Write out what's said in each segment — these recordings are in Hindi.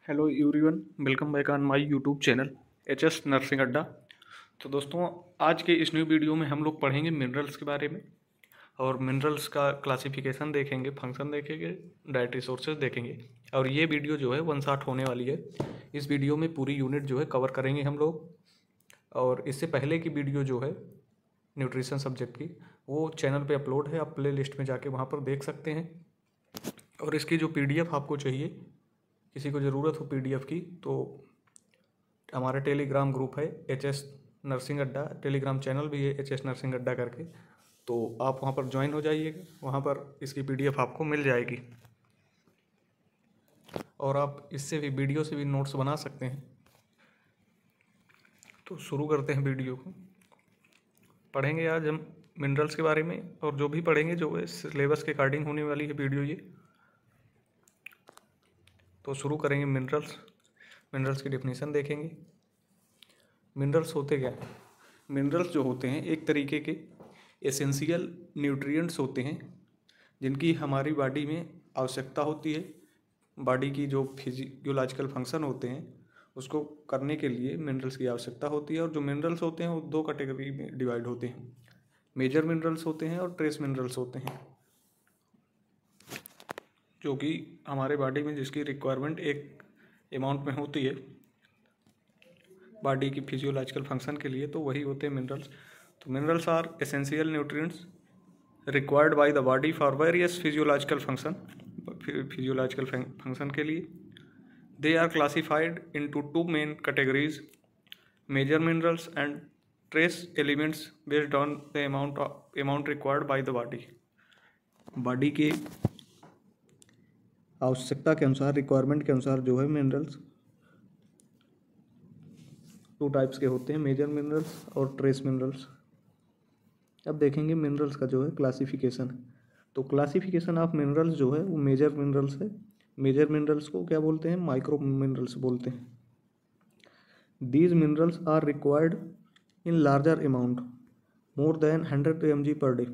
Hello everyone, welcome back on my YouTube channel HS nursing अड्डा। तो दोस्तों, आज के इस न्यू वीडियो में हम लोग पढ़ेंगे मिनरल्स के बारे में और मिनरल्स का क्लासिफिकेशन देखेंगे, फंक्शन देखेंगे, डाइटरी सोर्सेज देखेंगे। और ये वीडियो जो है 1 शॉट होने वाली है। इस वीडियो में पूरी यूनिट जो है कवर करेंगे हम लोग। और इससे पहले की वीडियो जो है न्यूट्रिशन सब्जेक्ट की, वो चैनल पे अपलोड है, आप प्ले लिस्ट में जाके वहाँ पर देख सकते हैं। और इसकी जो PDF आपको चाहिए, किसी को ज़रूरत हो PDF की, तो हमारा टेलीग्राम ग्रुप है एचएस नर्सिंग अड्डा, टेलीग्राम चैनल भी है एचएस नर्सिंग अड्डा करके, तो आप वहाँ पर ज्वाइन हो जाइएगा। वहाँ पर इसकी PDF आपको मिल जाएगी और आप इससे भी वीडियो से भी नोट्स बना सकते हैं। तो शुरू करते हैं वीडियो को। पढ़ेंगे आज हम मिनरल्स के बारे में, और जो भी पढ़ेंगे जो है सिलेबस के अकॉर्डिंग होने वाली है वीडियो ये। तो शुरू करेंगे मिनरल्स की डेफिनेशन देखेंगे। मिनरल्स होते क्या हैं? मिनरल्स जो होते हैं एक तरीके के एसेंशियल न्यूट्रिएंट्स होते हैं जिनकी हमारी बॉडी में आवश्यकता होती है। बॉडी की जो फिजियोलॉजिकल फंक्शन होते हैं उसको करने के लिए मिनरल्स की आवश्यकता होती है। और जो मिनरल्स होते हैं वो 2 कैटेगरी में डिवाइड होते हैं, मेजर मिनरल्स होते हैं और ट्रेस मिनरल्स होते हैं, जो कि हमारे बॉडी में जिसकी रिक्वायरमेंट एक अमाउंट में होती है बॉडी की फिजियोलॉजिकल फंक्शन के लिए, तो वही होते हैं मिनरल्स। तो minerals are essential nutrients required by the body for various physiological function के लिए। They are classified into 2 main categories, major minerals and trace elements based on the amount required by the body. Body के आवश्यकता के अनुसार, रिक्वायरमेंट के अनुसार जो है मिनरल्स 2 टाइप्स के होते हैं, मेजर मिनरल्स और ट्रेस मिनरल्स। अब देखेंगे मिनरल्स का जो है क्लासिफिकेशन। तो क्लासिफिकेशन ऑफ मिनरल्स जो है वो मेजर मिनरल्स है। मेजर मिनरल्स को क्या बोलते हैं? माइक्रो मिनरल्स बोलते हैं। These minerals are required in larger amount more than 100 mg per day.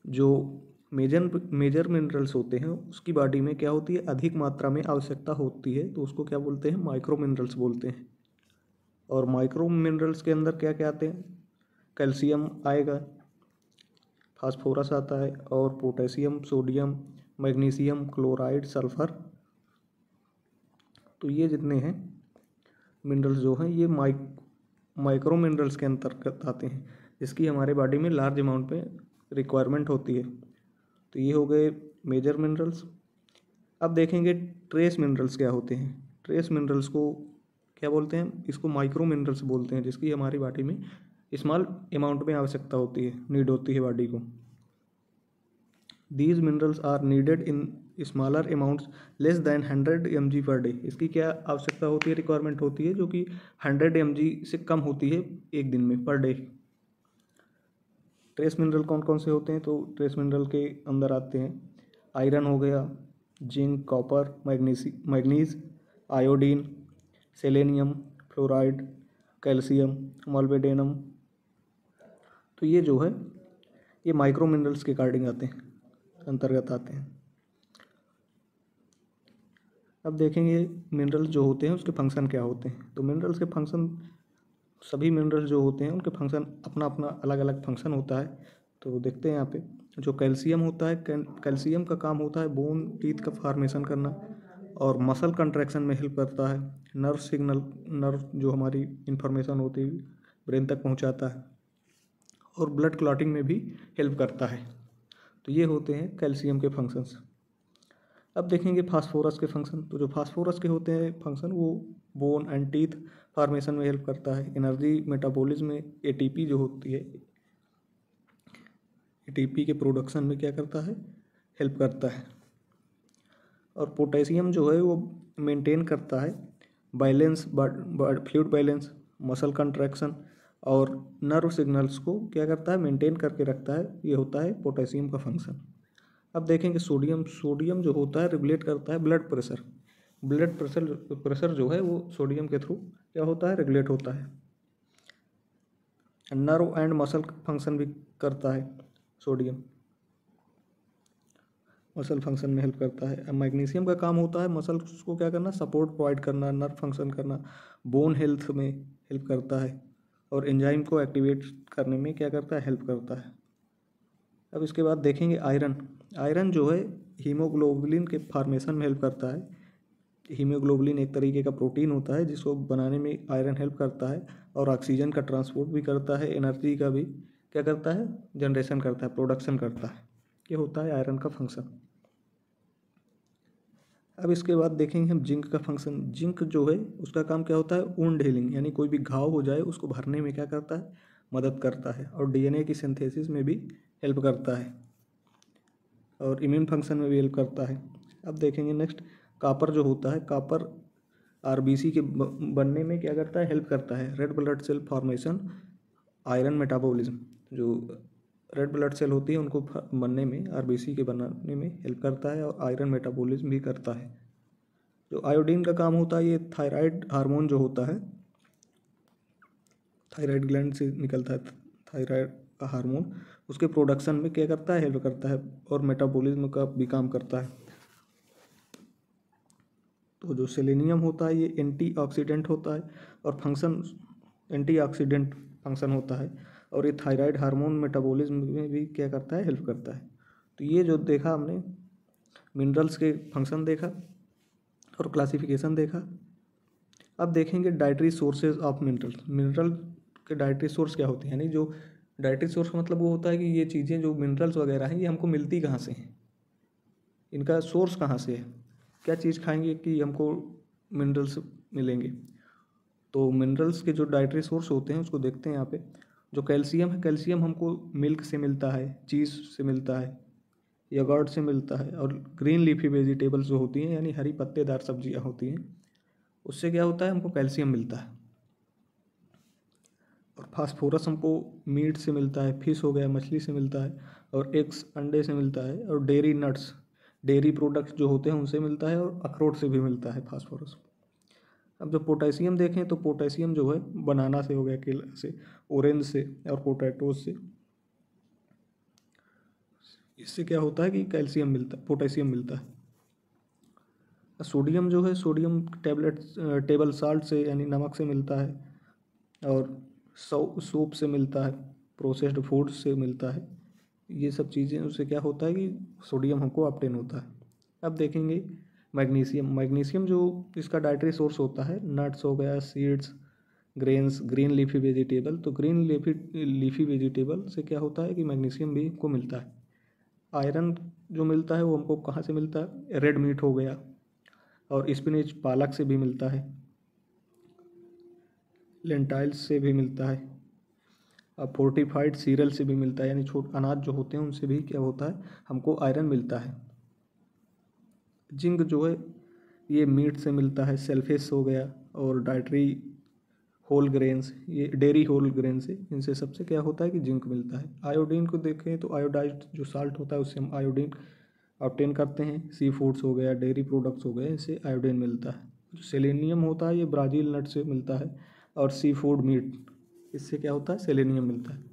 जो मेजर मिनरल्स होते हैं उसकी बॉडी में क्या होती है? अधिक मात्रा में आवश्यकता होती है, तो उसको क्या बोलते हैं? माइक्रो मिनरल्स बोलते हैं। और माइक्रो मिनरल्स के अंदर क्या क्या आते हैं? कैल्शियम आएगा, फास्फोरस आता है, और potassium, sodium, magnesium, chloride, sulphur. तो ये जितने हैं मिनरल्स जो हैं ये माइक्रो मिनरल्स के अंतर्गत आते हैं, जिसकी हमारे बॉडी में लार्ज अमाउंट में रिक्वायरमेंट होती है। तो ये हो गए मेजर मिनरल्स। अब देखेंगे ट्रेस मिनरल्स क्या होते हैं। ट्रेस मिनरल्स को क्या बोलते हैं? इसको माइक्रो मिनरल्स बोलते हैं, जिसकी हमारी बॉडी में स्मॉल अमाउंट में आवश्यकता होती है, नीड होती है बॉडी को। These minerals are needed in smaller amounts less than 100 mg per day. इसकी क्या आवश्यकता होती है? रिक्वायरमेंट होती है जो कि 100 mg से कम होती है एक दिन में, पर डे। ट्रेस मिनरल कौन कौन से होते हैं? तो ट्रेस मिनरल के अंदर आते हैं आयरन हो गया, zinc, copper, manganese, iodine, selenium, fluoride, calcium, molybdenum. तो ये जो है ये माइक्रो मिनरल्स के अकॉर्डिंग आते हैं, अंतर्गत आते हैं। अब देखेंगे मिनरल्स जो होते हैं उसके फंक्शन क्या होते हैं। तो मिनरल्स के फंक्शन, सभी मिनरल्स जो होते हैं उनके फंक्शन अपना अपना अलग अलग फंक्शन होता है। तो देखते हैं यहाँ पे जो कैल्शियम होता है, कैल्शियम का काम होता है बोन टीथ का फॉर्मेशन करना, और मसल कंट्रैक्शन में हेल्प करता है। नर्व जो हमारी इंफॉर्मेशन होती है ब्रेन तक पहुँचाता है, और ब्लड क्लॉटिंग में भी हेल्प करता है। तो ये होते हैं कैल्शियम के फंक्शंस। अब देखेंगे फास्फोरस के फंक्शन। तो जो फास्फोरस के होते हैं फंक्शन, वो बोन एंड टीथ फॉर्मेशन में हेल्प करता है। एनर्जी मेटाबॉलिज्म में ATP जो होती है, ATP के प्रोडक्शन में क्या करता है? हेल्प करता है। और पोटेशियम जो है वो मेंटेन करता है balance, fluid balance, muscle contraction, और नर्व सिग्नल्स को क्या करता है? मेंटेन करके रखता है। ये होता है पोटेशियम का फंक्शन। अब देखेंगे सोडियम जो होता है रेगुलेट करता है ब्लड प्रेशर जो है वो सोडियम के थ्रू क्या होता है? रेगुलेट होता है। नर्व एंड मसल फंक्शन भी करता है सोडियम। मसल फंक्शन में हेल्प करता है। अब मैग्नीशियम का काम होता है मसल्स को क्या करना, सपोर्ट प्रोवाइड करना, नर्व फंक्शन करना, बोन हेल्थ में हेल्प करता है और एंजाइम को एक्टिवेट करने में क्या करता है, हेल्प करता है। अब इसके बाद देखेंगे आयरन। आयरन जो है हीमोग्लोबिन के फॉर्मेशन में हेल्प करता है। हीमोग्लोबिन एक तरीके का प्रोटीन होता है जिसको बनाने में आयरन हेल्प करता है और ऑक्सीजन का ट्रांसपोर्ट भी करता है, एनर्जी का भी क्या करता है, जनरेशन करता है, प्रोडक्शन करता है। ये होता है आयरन का फंक्शन। अब इसके बाद देखेंगे हम जिंक का फंक्शन। जिंक जो है उसका काम क्या होता है, वुंड हीलिंग, यानी कोई भी घाव हो जाए उसको भरने में क्या करता है, मदद करता है और डीएनए की सिंथेसिस में भी हेल्प करता है और इम्यून फंक्शन में भी हेल्प करता है। अब देखेंगे नेक्स्ट, कापर जो होता है, कापर आरबीसी के बनने में क्या करता है, हेल्प करता है। Red blood cell formation, iron metabolism, जो रेड ब्लड सेल होती है उनको बनने में, आरबीसी के बनाने में हेल्प करता है और आयरन मेटाबॉलिज्म भी करता है। जो आयोडीन का काम होता है, ये थायराइड हार्मोन जो होता है, थायराइड ग्लैंड से निकलता है थायराइड का हार्मोन, उसके प्रोडक्शन में क्या करता है, हेल्प करता है और मेटाबॉलिज्म का भी काम करता है। तो जो सेलेनियम होता है ये एंटीऑक्सीडेंट होता है और फंक्शन एंटीऑक्सीडेंट फंक्शन होता है और ये थायराइड हार्मोन मेटाबॉलिज्म में भी क्या करता है, हेल्प करता है। तो ये जो देखा हमने, मिनरल्स के फंक्शन देखा और क्लासिफिकेशन देखा। अब देखेंगे dietary sources of mineral. Mineral के डाइटरी सोर्स क्या होते हैं, यानी जो डाइटरी सोर्स का मतलब वो होता है कि ये चीज़ें जो मिनरल्स वगैरह हैं ये हमको मिलती कहाँ से हैं, इनका सोर्स कहाँ से है, क्या चीज़ खाएंगे कि हमको मिनरल्स मिलेंगे। तो मिनरल्स के जो डाइटरी सोर्स होते हैं उसको देखते हैं यहाँ पे। जो कैल्शियम है, कैल्शियम हमको मिल्क से मिलता है, चीज़ से मिलता है, यogurt से मिलता है और ग्रीन लीफी वेजिटेबल्स जो होती हैं यानी हरी पत्तेदार सब्जियाँ होती हैं उससे क्या होता है, हमको कैल्शियम मिलता है। और फास्फोरस हमको मीट से मिलता है, फिश हो गया, मछली से मिलता है और एग्स अंडे से मिलता है और डेयरी नट्स, डेयरी प्रोडक्ट्स जो होते हैं उनसे मिलता है और अखरोट से भी मिलता है फास्फोरस। अब जब पोटेशियम देखें तो पोटेशियम जो है बनाना से हो गया, केला से, ऑरेंज से और पोटैटोज से। इससे क्या होता है कि कैल्शियम मिलता है, पोटेशियम मिलता है। सोडियम जो है, सोडियम टैबलेट टेबल साल्ट से यानी नमक से मिलता है और सूप से मिलता है, प्रोसेस्ड फूड से मिलता है। ये सब चीज़ें उससे क्या होता है कि सोडियम हमको ऑब्टेन होता है। अब देखेंगे मैग्नीशियम। मैग्नीशियम जो इसका डाइटरी सोर्स होता है, नट्स हो गया, seeds, grains, green leafy vegetable. तो ग्रीन लीफी वेजिटेबल से क्या होता है कि मैग्नीशियम भी हमको मिलता है। आयरन जो मिलता है वो हमको कहाँ से मिलता है, रेड मीट हो गया और स्पिनिच, पालक से भी मिलता है, लेंटाइल्स से भी मिलता है, अब फोर्टिफाइड सीरियल से भी मिलता है, यानी छोटे अनाज जो होते हैं उनसे भी क्या होता है, हमको आयरन मिलता है। जिंक जो है ये मीट से मिलता है, सेल्फेस हो गया और डाइटरी होल ग्रेन्स, ये डेयरी होल ग्रेन से, इनसे सबसे क्या होता है कि जिंक मिलता है। आयोडीन को देखें तो आयोडाइज्ड जो साल्ट होता है उससे हम आयोडीन ऑब्टेन करते हैं। सी फूड्स हो गया, डेयरी प्रोडक्ट्स हो गए, इससे आयोडीन मिलता है। जो सेलेनियम होता है ये ब्राज़ील नट से मिलता है और सी फूड मीट, इससे क्या होता है, सेलेनियम मिलता है।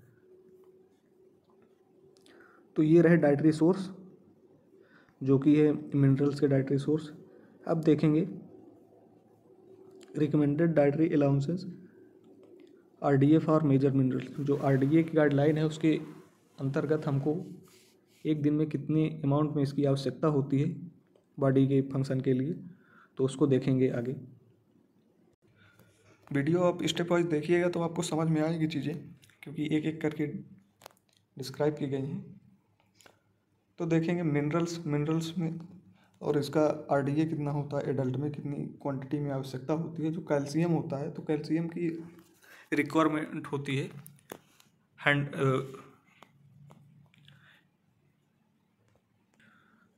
तो ये रहे डाइटरी सोर्स जो कि है मिनरल्स के डाइटरी सोर्स। अब देखेंगे recommended dietary allowances RDA for major mineral. जो आरडीए की गाइडलाइन है उसके अंतर्गत हमको एक दिन में कितने अमाउंट में इसकी आवश्यकता होती है बॉडी के फंक्शन के लिए, तो उसको देखेंगे आगे। वीडियो आप स्टेप वाइज देखिएगा तो आपको समझ में आएगी चीज़ें, क्योंकि एक एक करके डिस्क्राइब की गई हैं। तो देखेंगे मिनरल्स में और इसका आरडीए कितना होता है, एडल्ट में कितनी क्वांटिटी में आवश्यकता होती है। जो कैल्शियम होता है तो कैल्शियम की रिक्वायरमेंट होती है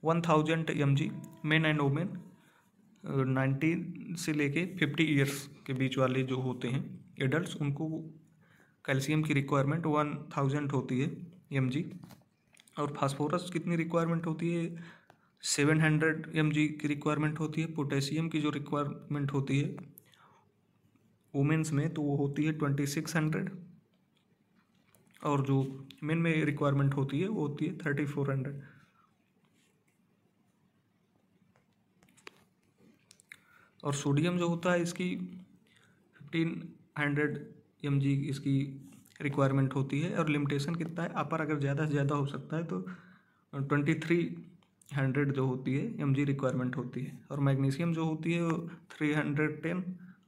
1000 mg मेन एंड वुमेन 90 से लेके 50 ईयर्स के बीच वाले जो होते हैं एडल्ट्स, उनको कैल्शियम की रिक्वायरमेंट 1000 होती है mg। और फास्फोरस कितनी रिक्वायरमेंट होती है, 700 mg की रिक्वायरमेंट होती है। पोटेशियम की जो रिक्वायरमेंट होती है वुमेन्स में तो वो होती है 2600, और जो मेन में रिक्वायरमेंट होती है वो होती है 3400। और सोडियम जो होता है इसकी 1500 mg इसकी रिक्वायरमेंट होती है, और लिमिटेशन कितना है अपर, अगर ज़्यादा से ज़्यादा हो सकता है तो 2300 जो होती है mg रिक्वायरमेंट होती है। और मैग्नीशियम जो होती है वो 310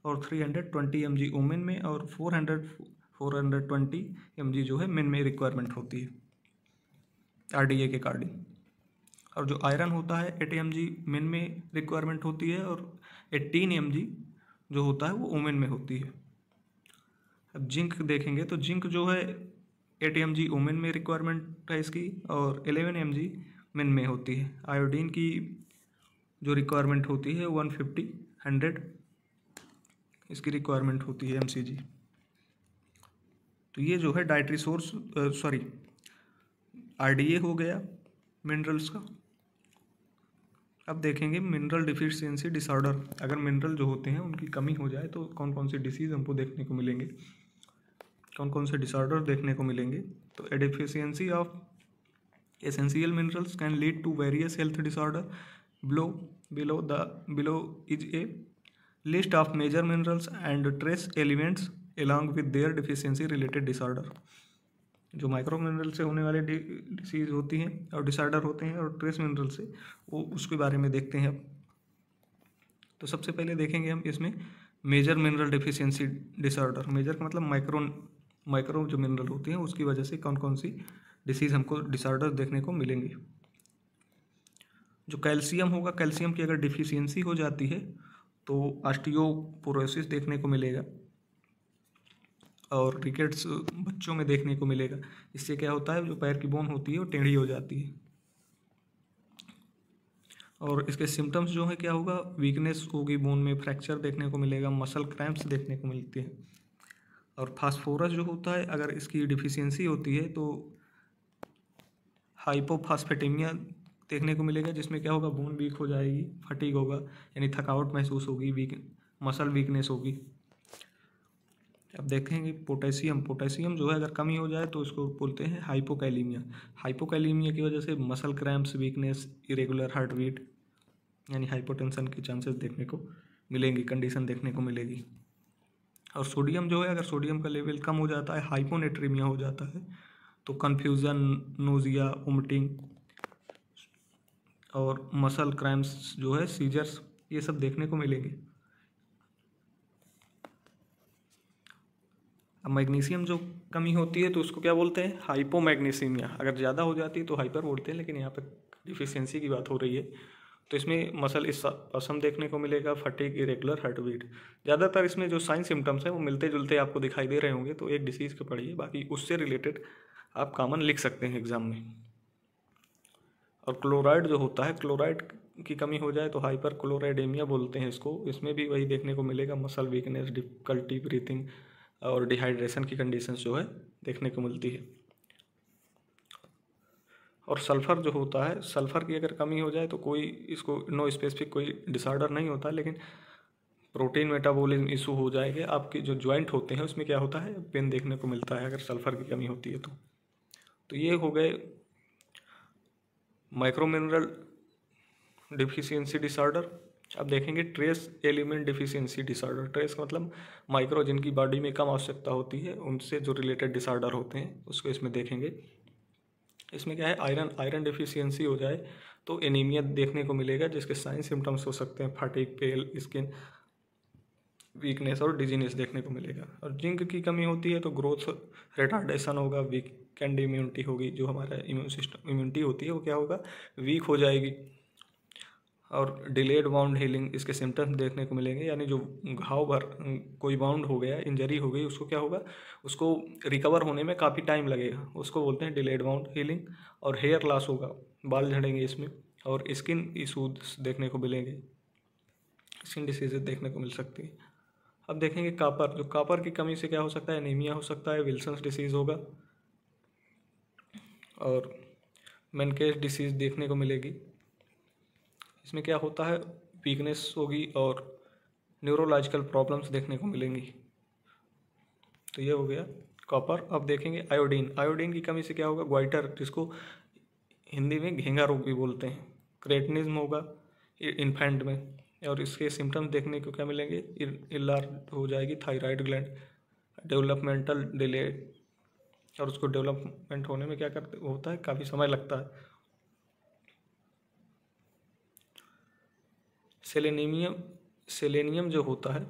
और 320 mg वुमेन में, और 420 mg जो है मेन में रिक्वायरमेंट होती है RDA के अकॉर्डिंग। और जो आयरन होता है 80 mg मेन में रिक्वायरमेंट होती है, और 18 mg जो होता है वो वुमेन में होती है। अब जिंक देखेंगे तो जिंक जो है 80 mg वुमेन में रिक्वायरमेंट है इसकी, और 11 mg मेन में होती है। आयोडीन की जो रिक्वायरमेंट होती है 150 इसकी रिक्वायरमेंट होती है mcg। तो ये जो है डाइटरी सोर्स RDA हो गया मिनरल्स का। अब देखेंगे मिनरल डिफिशियंसी डिसऑर्डर। अगर मिनरल जो होते हैं उनकी कमी हो जाए तो कौन कौन से डिसीज़ हमको देखने को मिलेंगे, कौन कौन से डिसऑर्डर देखने को मिलेंगे। तो a deficiency of essential minerals can lead to various health disorder. Below is a list of major minerals and trace elements along with their deficiency related disorder। जो माइक्रो मिनरल से होने वाले डिसीज होती हैं और डिसऑर्डर होते हैं, और ट्रेस मिनरल से वो उसके बारे में देखते हैं अब। तो सबसे पहले देखेंगे हम इसमें major mineral deficiency disorder. Major का मतलब माइक्रो जो मिनरल होती हैं उसकी वजह से कौन कौन सी डिसीज हमको डिसऑर्डर देखने को मिलेंगे। जो कैल्शियम होगा, कैल्शियम की अगर डिफिशियंसी हो जाती है तो ऑस्टियोपोरोसिस देखने को मिलेगा, और रिकेट्स बच्चों में देखने को मिलेगा। इससे क्या होता है, जो पैर की बोन होती है वो टेढ़ी हो जाती है। और इसके सिम्टम्स जो है क्या होगा, वीकनेस होगी, बोन में फ्रैक्चर देखने को मिलेगा, मसल क्रैम्प्स देखने को मिलते हैं। और फास्फोरस जो होता है अगर इसकी डिफिशियंसी होती है तो हाइपोफास्फेटेमिया देखने को मिलेगा, जिसमें क्या होगा, बोन वीक हो जाएगी, फटीग होगा यानी थकावट महसूस होगी, मसल वीकनेस होगी। अब देखेंगे पोटेशियम जो है अगर कमी हो जाए तो इसको बोलते हैं हाइपोकैलीमिया। हाइपोकैलीमिया की वजह से muscle cramps, weakness, irregular heart beat यानी हाइपोटेंशन के चांसेस देखने को मिलेंगी, कंडीशन देखने को मिलेगी। और सोडियम जो है अगर सोडियम का लेवल कम हो जाता है, हाइपोनेट्रीमिया हो जाता है, तो कन्फ्यूज़न, नोजिया, वोमिटिंग और मसल क्रैम्प्स जो है, सीजर्स, ये सब देखने को मिलेंगे। अब मैग्नीशियम जो कमी होती है तो उसको क्या बोलते हैं, हाइपोमैग्नीसीमिया। अगर ज़्यादा हो जाती है तो हाइपर बोलते हैं, लेकिन यहाँ पर डिफिशियंसी की बात हो रही है। तो इसमें मसल स्पasm देखने को मिलेगा, फटीग, इरेगुलर हार्ट बीट। ज़्यादातर इसमें जो साइन सिम्टम्स हैं वो मिलते जुलते आपको दिखाई दे रहे होंगे, तो एक डिसीज़ के पढ़िए, बाकी उससे रिलेटेड आप कॉमन लिख सकते हैं एग्जाम में। और क्लोराइड जो होता है, क्लोराइड की कमी हो जाए तो हाइपर क्लोराइडेमिया बोलते हैं इसको। इसमें भी वही देखने को मिलेगा, मसल वीकनेस, डिफिकल्टी ब्रीथिंग और डिहाइड्रेशन की कंडीशंस जो है देखने को मिलती है। और सल्फ़र जो होता है, सल्फ़र की अगर कमी हो जाए तो कोई इसको नो स्पेसिफिक कोई डिसऑर्डर नहीं होता, लेकिन प्रोटीन मेटाबॉलिज्म इशू हो जाएगा। आपके जो जॉइंट होते हैं उसमें क्या होता है, पेन देखने को मिलता है अगर सल्फ़र की कमी होती है तो ये हो गए माइक्रो मिनरल डिफिशियंसी डिसऑर्डर। अब देखेंगे trace element deficiency disorder. Trace का मतलब माइक्रो, जिनकी बॉडी में कम आवश्यकता होती है, उनसे जो रिलेटेड डिसऑर्डर होते हैं उसको इसमें देखेंगे। इसमें क्या है, आयरन डिफिशियंसी हो जाए तो एनीमिया देखने को मिलेगा, जिसके साइन सिम्टम्स हो सकते हैं फटीग, पेल स्किन, वीकनेस और डिजीनेस देखने को मिलेगा। और जिंक की कमी होती है तो ग्रोथ रिटार्डेशन होगा, वीकेंड इम्यूनिटी होगी, जो हमारा इम्यूनिटी होती है वो क्या होगा, वीक हो जाएगी। और डिलेड बाउंड हीलिंग, इसके सिम्टम्स देखने को मिलेंगे, यानी जो घाव भर कोई बाउंड हो गया, इंजरी हो गई, उसको क्या होगा, उसको रिकवर होने में काफ़ी टाइम लगेगा, उसको बोलते हैं डिलेड बाउंड हीलिंग। और हेयर लॉस होगा, बाल झड़ेंगे इसमें, और स्किन इशूज देखने को मिलेंगे, स्किन डिसीजेज देखने को मिल सकती है। अब देखेंगे कापर। जो कापर की कमी से क्या हो सकता है, एनीमिया हो सकता है, विल्सन्स डिसीज़ होगा, और मेनकेज डिसीज़ देखने को मिलेगी। इसमें क्या होता है, वीकनेस होगी और न्यूरोलॉजिकल प्रॉब्लम्स देखने को मिलेंगी। तो ये हो गया कॉपर। अब देखेंगे आयोडीन। आयोडीन की कमी से क्या होगा, ग्वाइटर, जिसको हिंदी में घेंगा रोग भी बोलते हैं, क्रेटिनिज्म होगा इन्फेंट में, और इसके सिम्टम्स देखने को क्या मिलेंगे, इलार्ज हो जाएगी थायराइड ग्लैंड, डेवलपमेंटल डिले, और उसको डेवलपमेंट होने में क्या करते होता है, काफ़ी समय लगता है। सेलेनियम जो होता है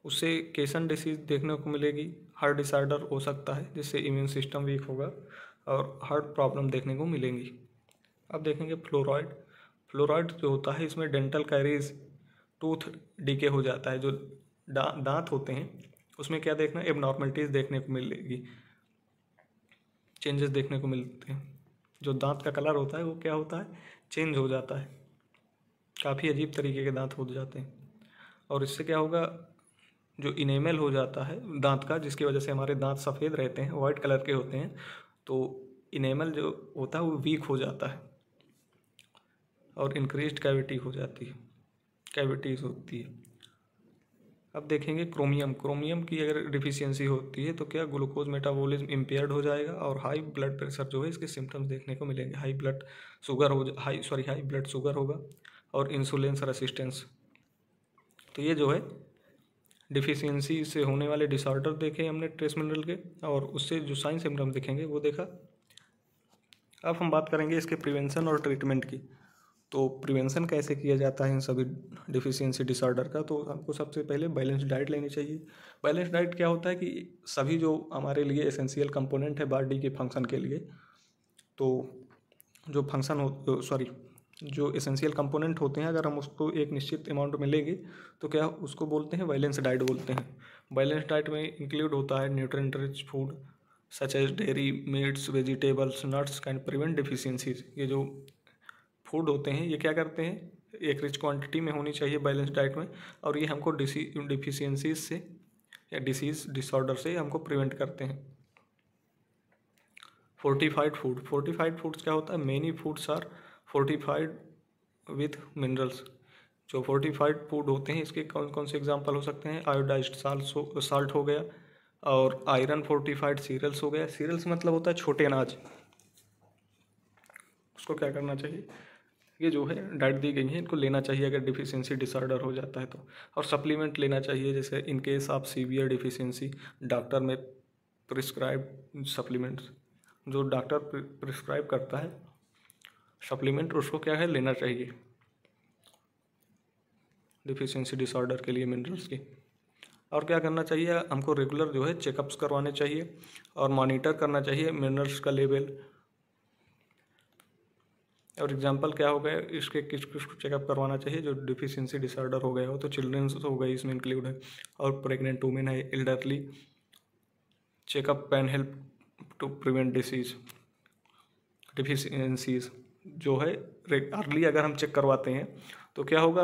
उससे केसन डिसीज देखने को मिलेगी, हार्ट डिसऑर्डर हो सकता है जिससे इम्यून सिस्टम वीक होगा और हार्ट प्रॉब्लम देखने को मिलेंगी। अब देखेंगे फ्लोराइड जो होता है इसमें डेंटल कैरीज, टूथ डीके हो जाता है, जो दांत होते हैं उसमें क्या देखना, एबनॉर्मलिटीज देखने को मिलेगी, चेंजेस देखने को मिलते हैं। जो दांत का कलर होता है वो क्या होता है, चेंज हो जाता है, काफ़ी अजीब तरीके के दांत हो जाते हैं। और इससे क्या होगा, जो इनेमल हो जाता है दांत का, जिसकी वजह से हमारे दांत सफ़ेद रहते हैं, वाइट कलर के होते हैं, तो इनेमल जो होता है वो वीक हो जाता है और इंक्रीज्ड कैविटी हो जाती है, कैविटीज़ होती है। अब देखेंगे क्रोमियम की अगर डिफिशियंसी होती है तो क्या, ग्लूकोज मेटाबॉलिज्म इम्पेयर्ड हो जाएगा और हाई ब्लड प्रेशर जो है इसके सिम्टम्स देखने को मिलेंगे, हाई ब्लड शुगर होगा और इंसुलिन रेसिस्टेंस। तो ये जो है डिफिशियंसी से होने वाले डिसऑर्डर देखे हमने ट्रेस मिनरल के, और उससे जो साइन सिम्टम्स दिखेंगे वो देखा। अब हम बात करेंगे इसके प्रिवेंशन और ट्रीटमेंट की। तो प्रिवेंशन कैसे किया जाता है इन सभी डिफिशियंसी डिसऑर्डर का, तो हमको सबसे पहले बैलेंस डाइट लेनी चाहिए। बैलेंस डाइट क्या होता है कि सभी जो हमारे लिए एसेंशियल कंपोनेंट है बॉडी के फंक्शन के लिए, तो जो एसेंशियल कंपोनेंट होते हैं अगर हम उसको एक निश्चित अमाउंट में लेंगे तो क्या उसको बोलते हैं, बैलेंस डाइट बोलते हैं। बैलेंस डाइट में इंक्लूड होता है nutrient rich food such as dairy, meats, vegetables, nuts can prevent deficiencies. ये जो फूड होते हैं ये क्या करते हैं, एक रिच क्वांटिटी में होनी चाहिए बैलेंस डाइट में, और ये हमको डिफिशियंसीज से या डिसऑर्डर से हमको प्रिवेंट करते हैं। फोर्टिफाइड फूड्स क्या होता है, many foods are fortified with minerals. जो फोर्टिफाइड फूड होते हैं इसके कौन कौन से एग्जांपल हो सकते हैं, आयोडाइज्ड साल्ट हो गया, और आयरन फोर्टिफाइड सीरियल्स हो गया। सीरियल्स मतलब होता है छोटे अनाज, उसको क्या करना चाहिए, ये जो है डाइट दी गई है इनको लेना चाहिए अगर डिफिशियंसी डिसऑर्डर हो जाता है तो। और सप्लीमेंट लेना चाहिए, जैसे in case of severe deficiency doctor में प्रिस्क्राइब सप्लीमेंट्स, जो डॉक्टर प्रिस्क्राइब करता है सप्लीमेंट उसको क्या है लेना चाहिए डिफिशियंसी डिसऑर्डर के लिए मिनरल्स की। और क्या करना चाहिए, हमको रेगुलर जो है चेकअप्स करवाने चाहिए और मॉनिटर करना चाहिए मिनरल्स का लेवल। और एग्जांपल क्या हो गया इसके, किस किस को चेकअप करवाना चाहिए, जो डिफिशियंसी डिसऑर्डर हो गया हो, तो चिल्ड्रंस हो गई इसमें इंक्लूड है, और प्रेग्नेंट वुमेन है, elderly. Checkup can help to prevent deficiencies जो है अर्ली अगर हम चेक करवाते हैं तो क्या होगा,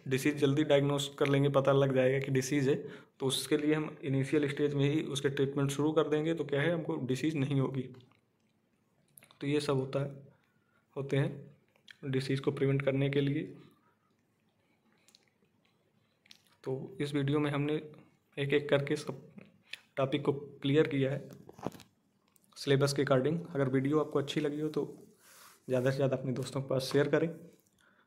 डिसीज़ जल्दी डायग्नोस कर लेंगे, पता लग जाएगा कि डिसीज़ है, तो उसके लिए हम इनिशियल स्टेज में ही उसके ट्रीटमेंट शुरू कर देंगे, तो क्या है हमको डिसीज़ नहीं होगी। तो ये सब होते हैं डिसीज़ को प्रिवेंट करने के लिए। तो इस वीडियो में हमने एक एक करके सब टॉपिक को क्लियर किया है सिलेबस के अकॉर्डिंग। अगर वीडियो आपको अच्छी लगी हो तो ज़्यादा से ज़्यादा अपने दोस्तों के पास शेयर करें,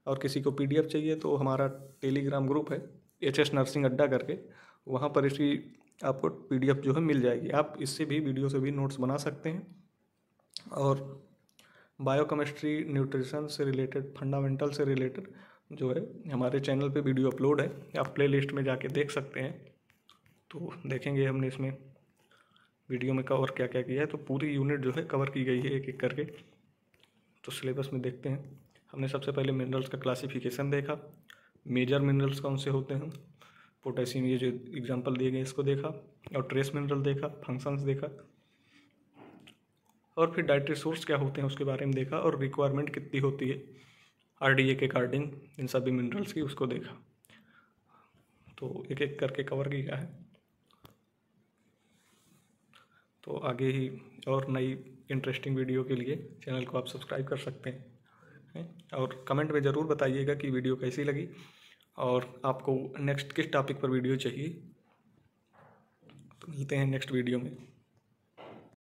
और किसी को PDF चाहिए तो हमारा टेलीग्राम ग्रुप है HS नर्सिंग अड्डा करके, वहाँ पर इसकी आपको PDF जो है मिल जाएगी। आप इससे भी वीडियो से भी नोट्स बना सकते हैं, और बायोकेमिस्ट्री, न्यूट्रिशन से रिलेटेड, फंडामेंटल से रिलेटेड जो है हमारे चैनल पे वीडियो अपलोड है, आप प्लेलिस्ट में जाके देख सकते हैं। तो देखेंगे हमने इसमें वीडियो में कवर क्या क्या किया है, तो पूरी यूनिट जो है कवर की गई है एक एक करके। तो सिलेबस में देखते हैं, हमने सबसे पहले मिनरल्स का क्लासिफिकेशन देखा, मेजर मिनरल्स कौन से होते हैं, पोटेशियम, ये जो एग्जांपल दिए गए इसको देखा, और ट्रेस मिनरल देखा, फंक्शंस देखा, और फिर डाइटरी सोर्स क्या होते हैं उसके बारे में देखा, और रिक्वायरमेंट कितनी होती है RDA के अकॉर्डिंग इन सभी मिनरल्स की, उसको देखा। तो एक एक करके कवर किया है। तो आगे ही और नई इंटरेस्टिंग वीडियो के लिए चैनल को आप सब्सक्राइब कर सकते हैं, और कमेंट में ज़रूर बताइएगा कि वीडियो कैसी लगी और आपको नेक्स्ट किस टॉपिक पर वीडियो चाहिए। तो मिलते हैं नेक्स्ट वीडियो में।